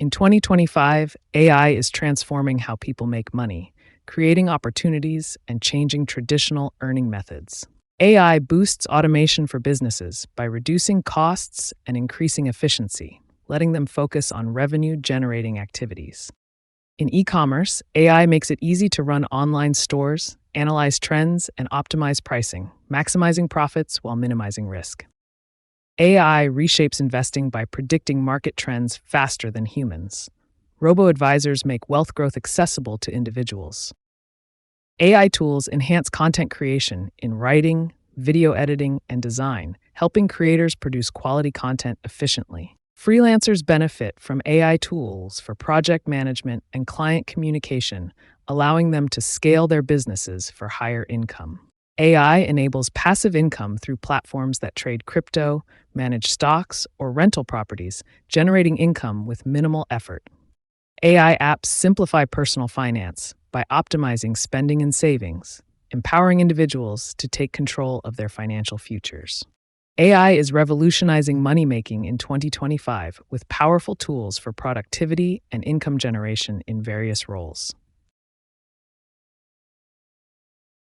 In 2025, AI is transforming how people make money, creating opportunities and changing traditional earning methods. AI boosts automation for businesses by reducing costs and increasing efficiency, letting them focus on revenue-generating activities. In e-commerce, AI makes it easy to run online stores, analyze trends, and optimize pricing, maximizing profits while minimizing risk. AI reshapes investing by predicting market trends faster than humans. Robo-advisors make wealth growth accessible to individuals. AI tools enhance content creation in writing, video editing, and design, helping creators produce quality content efficiently. Freelancers benefit from AI tools for project management and client communication, allowing them to scale their businesses for higher income. AI enables passive income through platforms that trade crypto, manage stocks, or rental properties, generating income with minimal effort. AI apps simplify personal finance by optimizing spending and savings, empowering individuals to take control of their financial futures. AI is revolutionizing money-making in 2025 with powerful tools for productivity and income generation in various roles.